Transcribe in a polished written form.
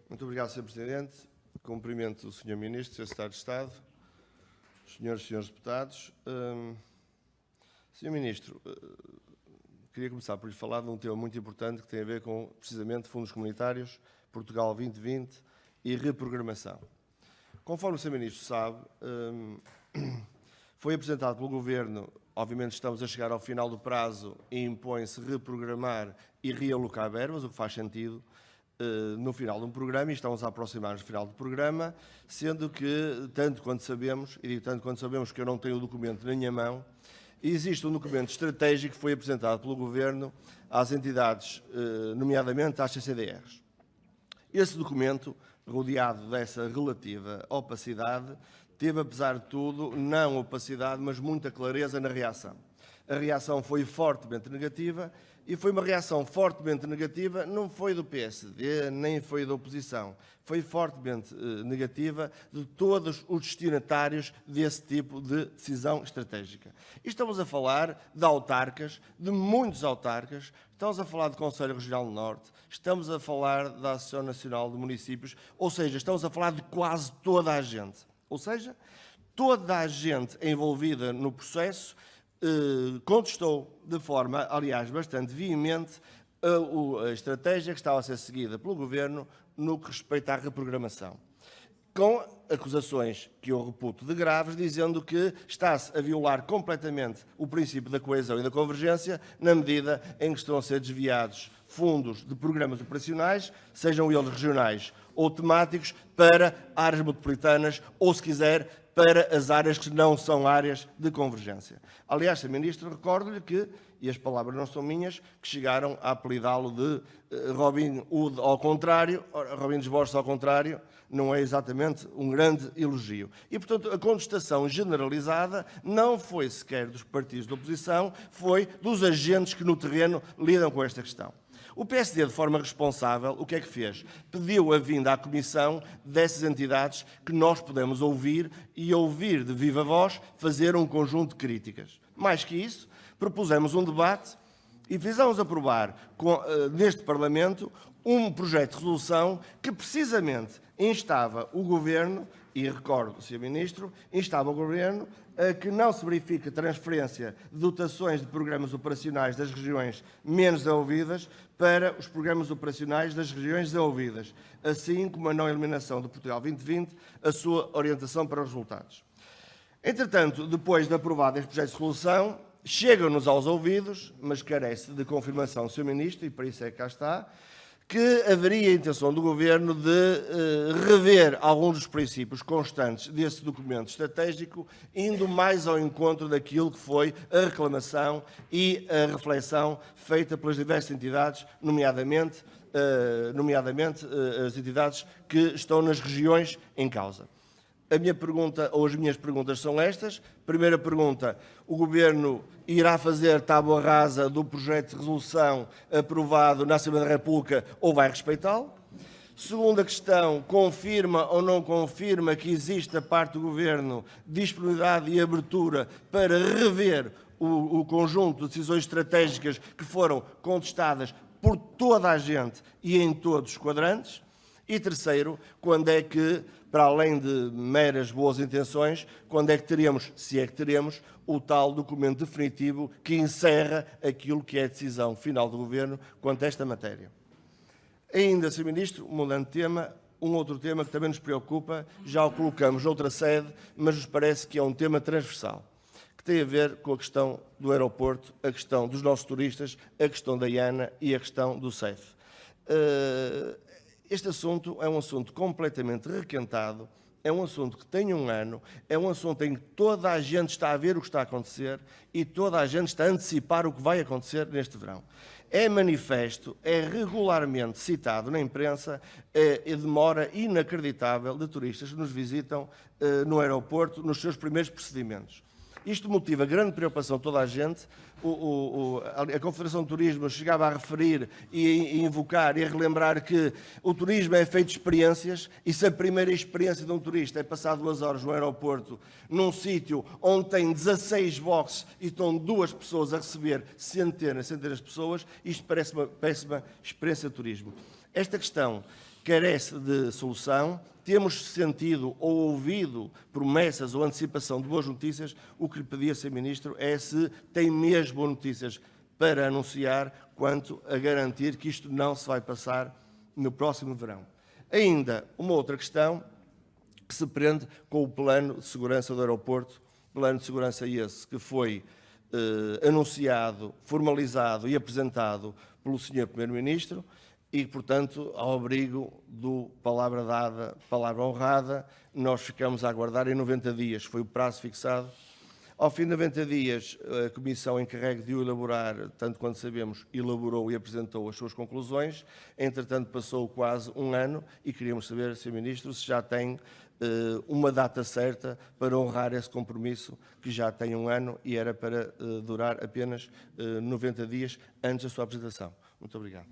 Muito obrigado, Sr. Presidente. Cumprimento o Sr. Ministro, Sr. Secretário de Estado, senhoras e senhores deputados. Sr. Ministro, queria começar por lhe falar de um tema muito importante que tem a ver com, precisamente, fundos comunitários, Portugal 2020 e reprogramação. Conforme o Sr. Ministro sabe, foi apresentado pelo Governo, obviamente estamos a chegar ao final do prazo e impõe-se reprogramar e realocar verbas, o que faz sentido, no final de um programa, e estamos a aproximar-nos do final do programa, sendo que, tanto quanto sabemos, e digo tanto quanto sabemos que eu não tenho o documento na minha mão, existe um documento estratégico que foi apresentado pelo Governo às entidades, nomeadamente às CCDRs. Esse documento, rodeado dessa relativa opacidade, teve, apesar de tudo, não opacidade, mas muita clareza na reação. A reação foi fortemente negativa, e foi uma reação fortemente negativa, não foi do PSD, nem foi da oposição, foi fortemente negativa de todos os destinatários desse tipo de decisão estratégica. E estamos a falar de autarcas, de muitos autarcas, estamos a falar do Conselho Regional do Norte, estamos a falar da Associação Nacional de Municípios, ou seja, estamos a falar de quase toda a gente. Ou seja, toda a gente envolvida no processo contestou de forma, aliás, bastante veemente a estratégia que estava a ser seguida pelo Governo no que respeita à reprogramação, com acusações que eu reputo de graves, dizendo que está-se a violar completamente o princípio da coesão e da convergência na medida em que estão a ser desviados fundos de programas operacionais, sejam eles regionais ou temáticos, para áreas metropolitanas ou, se quiser, para as áreas que não são áreas de convergência. Aliás, Sr. Ministro, recordo-lhe que, e as palavras não são minhas, que chegaram a apelidá-lo de Robin Hood ao contrário, Robin dos Bosques ao contrário, não é exatamente um grande elogio. E, portanto, a contestação generalizada não foi sequer dos partidos de oposição, foi dos agentes que no terreno lidam com esta questão. O PSD, de forma responsável, o que é que fez? Pediu a vinda à Comissão dessas entidades que nós podemos ouvir e ouvir de viva voz fazer um conjunto de críticas. Mais que isso, propusemos um debate e fizemos aprovar neste Parlamento um projeto de resolução que precisamente instava o Governo, e recordo, Sr. Ministro, instava o Governo a que não se verifique a transferência de dotações de programas operacionais das regiões menos desenvolvidas para os programas operacionais das regiões desenvolvidas, assim como a não eliminação do Portugal 2020, a sua orientação para os resultados. Entretanto, depois de aprovado este projeto de resolução, chega-nos aos ouvidos, mas carece de confirmação do Sr. Ministro, e para isso é que cá está, que haveria a intenção do Governo de rever alguns dos princípios constantes desse documento estratégico, indo mais ao encontro daquilo que foi a reclamação e a reflexão feita pelas diversas entidades, nomeadamente as entidades que estão nas regiões em causa. A minha pergunta, ou as minhas perguntas são estas. Primeira pergunta, o Governo irá fazer tábua rasa do projeto de resolução aprovado na Assembleia da República ou vai respeitá-lo? Segunda questão, confirma ou não confirma que existe da parte do Governo disponibilidade e abertura para rever o conjunto de decisões estratégicas que foram contestadas por toda a gente e em todos os quadrantes? E terceiro, quando é que, para além de meras boas intenções, quando é que teremos, se é que teremos, o tal documento definitivo que encerra aquilo que é a decisão final do Governo quanto a esta matéria? Ainda, Sr. Ministro, mudando de tema, um outro tema que também nos preocupa, já o colocamos noutra sede, mas nos parece que é um tema transversal, que tem a ver com a questão do aeroporto, a questão dos nossos turistas, a questão da IANA e a questão do CEF. Este assunto é um assunto completamente requentado, é um assunto que tem um ano, é um assunto em que toda a gente está a ver o que está a acontecer e toda a gente está a antecipar o que vai acontecer neste verão. É manifesto, é regularmente citado na imprensa a demora inacreditável de turistas que nos visitam no aeroporto nos seus primeiros procedimentos. Isto motiva grande preocupação de toda a gente. A Confederação de Turismo chegava a referir e invocar e a relembrar que o turismo é feito de experiências e se a primeira experiência de um turista é passar 2 horas no aeroporto, num sítio onde tem 16 boxes e estão 2 pessoas a receber centenas de pessoas, isto parece uma péssima experiência de turismo. Esta questão carece de solução. Temos sentido ou ouvido promessas ou antecipação de boas notícias. O que lhe pedia, Sr. Ministro, é se tem mesmo boas notícias para anunciar quanto a garantir que isto não se vai passar no próximo verão. Ainda uma outra questão que se prende com o plano de segurança do aeroporto, plano de segurança esse que foi anunciado, formalizado e apresentado pelo Sr. Primeiro-Ministro e, portanto, ao abrigo do palavra dada, palavra honrada, nós ficamos a aguardar em 90 dias, foi o prazo fixado. Ao fim de 90 dias, a Comissão encarregue de o elaborar, tanto quanto sabemos, elaborou e apresentou as suas conclusões. Entretanto, passou quase um ano e queríamos saber, Sr. Ministro, se já tem uma data certa para honrar esse compromisso, que já tem um ano e era para durar apenas 90 dias antes da sua apresentação. Muito obrigado.